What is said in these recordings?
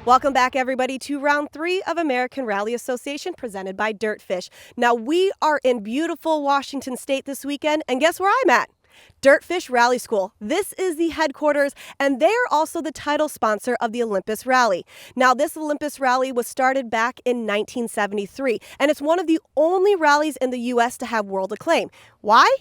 Welcome back, everybody, to round 3 of American Rally Association presented by DirtFish. Now, we are in beautiful Washington State this weekend, and guess where I'm at? DirtFish Rally School. This is the headquarters, and they are also the title sponsor of the Olympus Rally. Now, this Olympus Rally was started back in 1973, and it's one of the only rallies in the U.S. to have world acclaim. Why?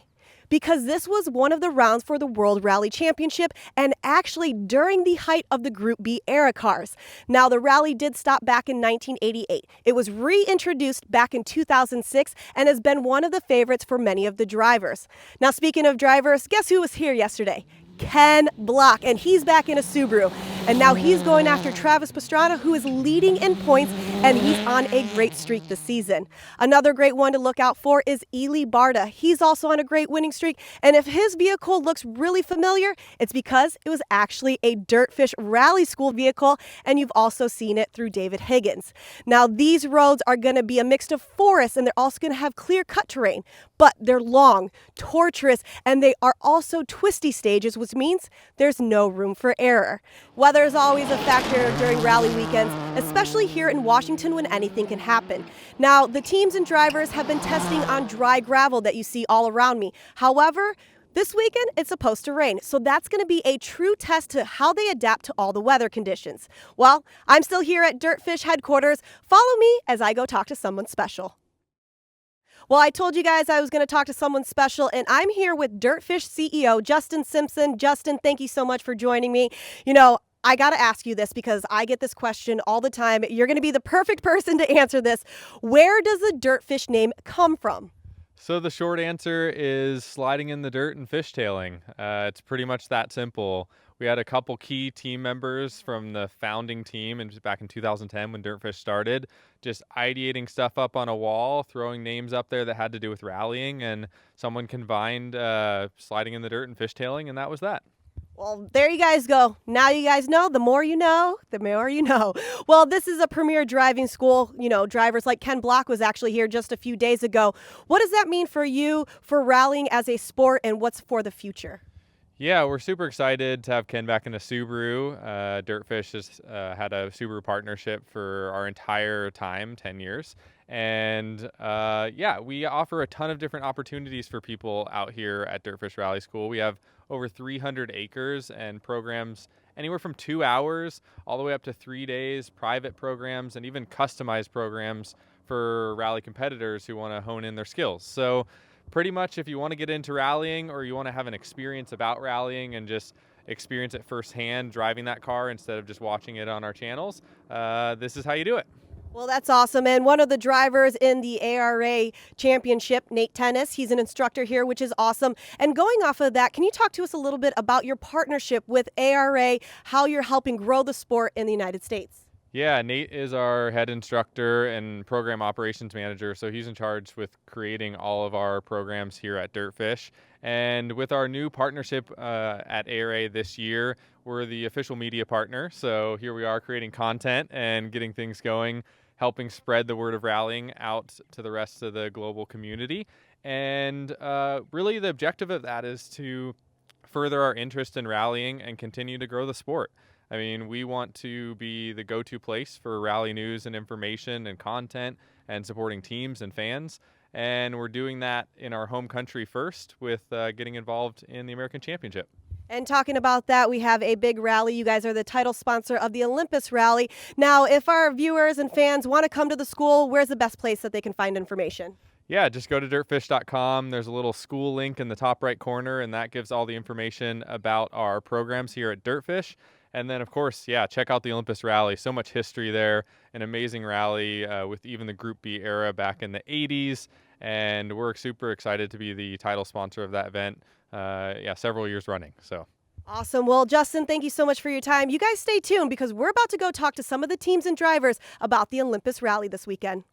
Because this was one of the rounds for the World Rally Championship, and actually during the height of the Group B era cars. Now, the rally did stop back in 1988. It was reintroduced back in 2006 and has been one of the favorites for many of the drivers. Now, speaking of drivers, guess who was here yesterday? Ken Block, and he's back in a Subaru. And now he's going after Travis Pastrana, who is leading in points, and he's on a great streak this season. Another great one to look out for is Ely Barta. He's also on a great winning streak, and if his vehicle looks really familiar, it's because it was actually a DirtFish Rally School vehicle, and you've also seen it through David Higgins. Now, these roads are going to be a mix of forests, and they're also going to have clear-cut terrain, but they're long, tortuous, and they are also twisty stages, which means there's no room for error. Weather is always a factor during rally weekends, especially here in Washington when anything can happen. Now, the teams and drivers have been testing on dry gravel that you see all around me. However, this weekend, it's supposed to rain, so that's going to be a true test to how they adapt to all the weather conditions. Well, I'm still here at DirtFish headquarters. Follow me as I go talk to someone special. Well, I told you guys I was going to talk to someone special, and I'm here with DirtFish CEO Justin Simpson. Justin, thank you so much for joining me. You know, I got to ask you this because I get this question all the time. You're going to be the perfect person to answer this. Where does the DirtFish name come from? So the short answer is sliding in the dirt and fishtailing. It's pretty much that simple. We had a couple key team members from the founding team and back in 2010 when DirtFish started, just ideating stuff up on a wall, throwing names up there that had to do with rallying, and someone combined sliding in the dirt and fishtailing, and that was that. Well, there you guys go. Now you guys know, the more you know, the more you know. Well, this is a premier driving school. You know, drivers like Ken Block was actually here just a few days ago. What does that mean for you, for rallying as a sport, and what's for the future? Yeah, we're super excited to have Ken back in a Subaru. DirtFish has had a Subaru partnership for our entire time, 10 years. And yeah, we offer a ton of different opportunities for people out here at DirtFish Rally School. We have over 300 acres and programs anywhere from 2 hours all the way up to 3 days, private programs, and even customized programs for rally competitors who want to hone in their skills. So pretty much if you want to get into rallying or you want to have an experience about rallying and just experience it firsthand driving that car instead of just watching it on our channels, this is how you do it. Well, that's awesome. And one of the drivers in the ARA championship, Nate Tennis, he's an instructor here, which is awesome. And going off of that, can you talk to us a little bit about your partnership with ARA, how you're helping grow the sport in the United States? Yeah, Nate is our head instructor and program operations manager, so he's in charge with creating all of our programs here at DirtFish. And with our new partnership at ARA this year, we're the official media partner. So here we are creating content and getting things going, helping spread the word of rallying out to the rest of the global community. And really the objective of that is to further our interest in rallying and continue to grow the sport. I mean, we want to be the go-to place for rally news and information and content and supporting teams and fans. And we're doing that in our home country first with getting involved in the American Championship. And talking about that, we have a big rally. You guys are the title sponsor of the Olympus Rally. Now, if our viewers and fans want to come to the school, where's the best place that they can find information? Yeah, just go to dirtfish.com. There's a little school link in the top right corner, and that gives all the information about our programs here at DirtFish. And then, of course, yeah, check out the Olympus Rally. So much history there, an amazing rally with even the Group B era back in the 80s. And we're super excited to be the title sponsor of that event, several years running. So awesome. Well, Justin, thank you so much for your time. You guys stay tuned because we're about to go talk to some of the teams and drivers about the Olympus Rally this weekend.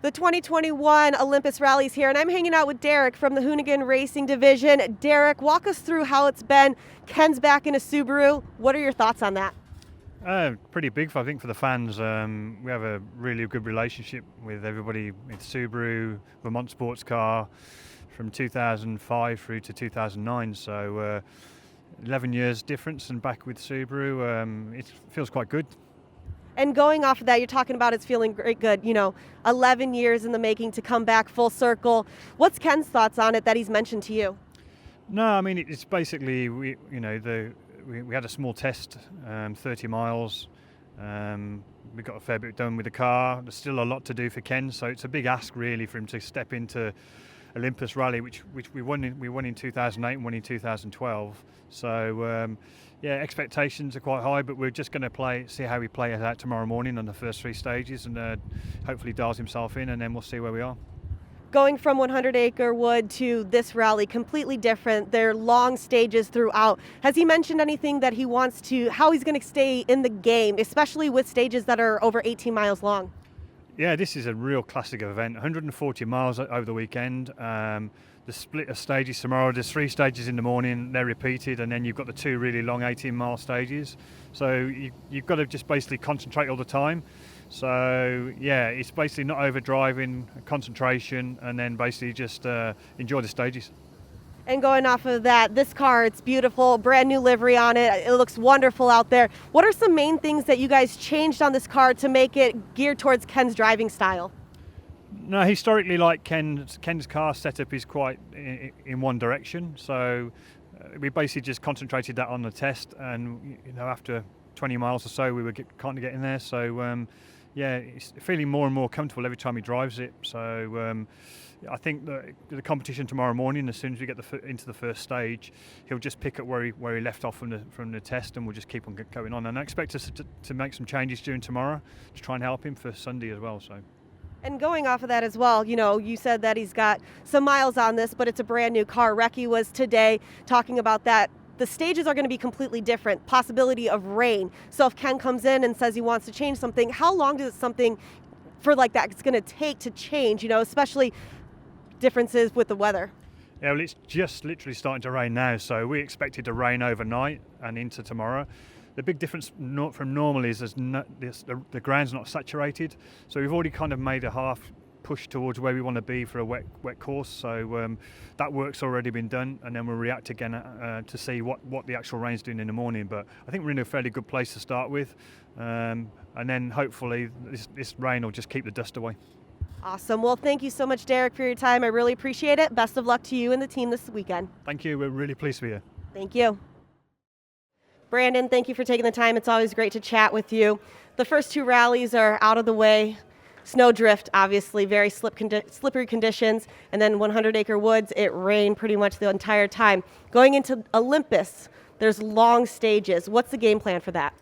The 2021 Olympus Rally is here, and I'm hanging out with Derek from the Hoonigan Racing Division. Derek, walk us through how it's been. Ken's back in a Subaru. What are your thoughts on that? Pretty big, I think, for the fans. We have a really good relationship with everybody with Subaru, Vermont sports car, from 2005 through to 2009. So 11 years difference and back with Subaru. It feels quite good. And going off of that, you're talking about it's feeling great good, 11 years in the making to come back full circle. What's Ken's thoughts on it that he's mentioned to you? No, I mean it's basically we had a small test, 30 miles. We got a fair bit done with the car. There's still a lot to do for Ken, so it's a big ask really for him to step into Olympus Rally, which we won in 2008 and won in 2012. So expectations are quite high, but we're just going to see how he plays out tomorrow morning on the first 3 stages, and hopefully dials himself in, and then we'll see where we are. Going from 100 Acre Wood to this rally, completely different. They're long stages throughout. Has he mentioned anything that he wants to, how he's going to stay in the game, especially with stages that are over 18 miles long? Yeah, this is a real classic event. 140 miles over the weekend. The split of stages tomorrow, there's 3 stages in the morning, they're repeated, and then you've got the 2 really long 18-mile stages. So you've got to just basically concentrate all the time. So yeah, it's basically not overdriving, concentration, and then basically just enjoy the stages. And going off of that, this car, it's beautiful, brand new livery on it. It looks wonderful out there. What are some main things that you guys changed on this car to make it geared towards Ken's driving style? No, historically, like Ken's car setup is quite in one direction. So we basically just concentrated that on the test, and after 20 miles or so, we were kind of getting there. So it's feeling more and more comfortable every time he drives it. So I think the competition tomorrow morning, as soon as we get into the first stage, he'll just pick up where he left off from the test, and we'll just keep on going on. And I expect us to make some changes during tomorrow to try and help him for Sunday as well. So. And going off of that as well, you said that he's got some miles on this, but it's a brand new car. Recce was today talking about that. The stages are going to be completely different, possibility of rain. So if Ken comes in and says he wants to change something, how long does something for like that it's going to take to change, especially differences with the weather? Yeah, well, it's just literally starting to rain now, so we expect it to rain overnight and into tomorrow. The big difference from normal is the ground's not saturated, so we've already kind of made a half push towards where we want to be for a wet course. So that work's already been done, and then we'll react again to see what the actual rain's doing in the morning. But I think we're in a fairly good place to start with, and then hopefully this rain will just keep the dust away. Awesome. Well, thank you so much, Derek, for your time. I really appreciate it. Best of luck to you and the team this weekend. Thank you. We're really pleased to be here. Thank you. Brandon, thank you for taking the time. It's always great to chat with you. The first 2 rallies are out of the way. Snowdrift, obviously, very slippery conditions. And then 100 Acre Woods, it rained pretty much the entire time. Going into Olympus, there's long stages. What's the game plan for that?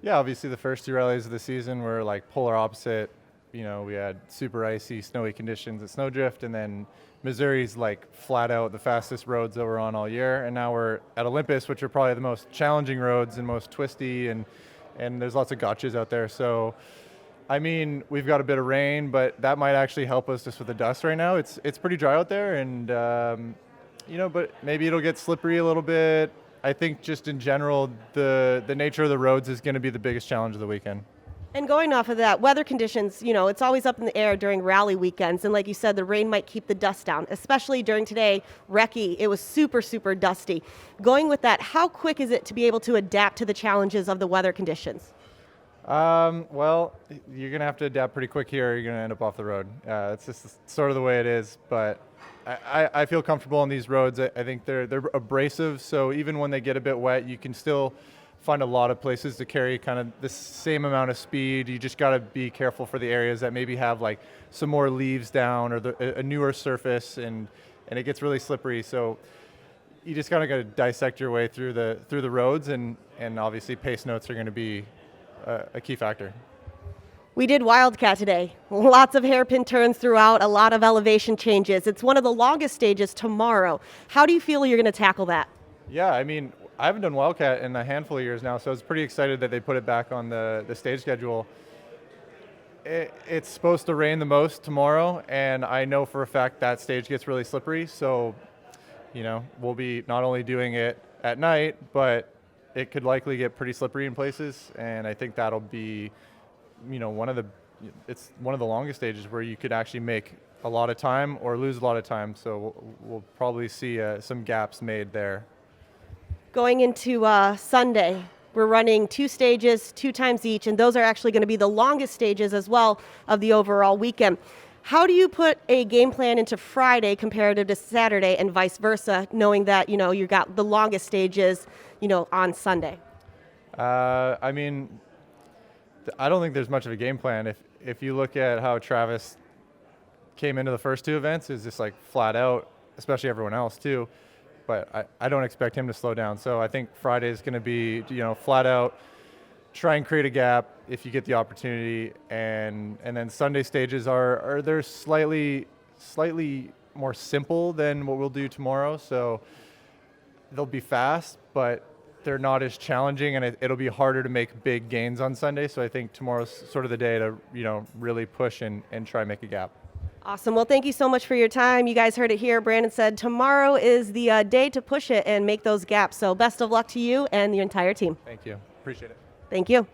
Yeah, obviously the first 2 rallies of the season were like polar opposite. We had super icy, snowy conditions at Snowdrift, and then Missouri's like flat out the fastest roads that we're on all year. And now we're at Olympus, which are probably the most challenging roads and most twisty, and there's lots of gotchas out there. So, I mean, we've got a bit of rain, but that might actually help us just with the dust right now. It's pretty dry out there, and but maybe it'll get slippery a little bit. I think just in general, the nature of the roads is going to be the biggest challenge of the weekend. And going off of that, weather conditions, it's always up in the air during rally weekends. And like you said, the rain might keep the dust down, especially during today, Recce, it was super, super dusty. Going with that, how quick is it to be able to adapt to the challenges of the weather conditions? Well, you're going to have to adapt pretty quick here, or you're going to end up off the road. It's just sort of the way it is. But I feel comfortable on these roads. I think they're abrasive, so even when they get a bit wet, you can still find a lot of places to carry kind of the same amount of speed. You just got to be careful for the areas that maybe have like some more leaves down or a newer surface, and it gets really slippery. So you just kind of got to dissect your way through the roads, and obviously pace notes are going to be a key factor. We did Wildcat today. Lots of hairpin turns throughout, a lot of elevation changes. It's one of the longest stages tomorrow. How do you feel you're going to tackle that? Yeah, I mean, I haven't done Wildcat in a handful of years now, so I was pretty excited that they put it back on the stage schedule. It's supposed to rain the most tomorrow, and I know for a fact that stage gets really slippery, so we'll be not only doing it at night, but it could likely get pretty slippery in places, and I think that'll be it's one of the longest stages where you could actually make a lot of time or lose a lot of time, so we'll probably see some gaps made there. Going into Sunday, we're running 2 stages, 2 times each, and those are actually going to be the longest stages as well of the overall weekend. How do you put a game plan into Friday comparative to Saturday and vice versa, knowing that, you got the longest stages, on Sunday? I mean, I don't think there's much of a game plan. If you look at how Travis came into the first 2 events, is just like flat out, especially everyone else too. But I don't expect him to slow down. So I think Friday is going to be, flat out, try and create a gap if you get the opportunity. And then Sunday stages are they're slightly more simple than what we'll do tomorrow. So they'll be fast, but they're not as challenging, and it'll be harder to make big gains on Sunday. So I think tomorrow's sort of the day to, really push and try and make a gap. Awesome. Well, thank you so much for your time. You guys heard it here. Brandon said tomorrow is the day to push it and make those gaps. So best of luck to you and the entire team. Thank you. Appreciate it. Thank you.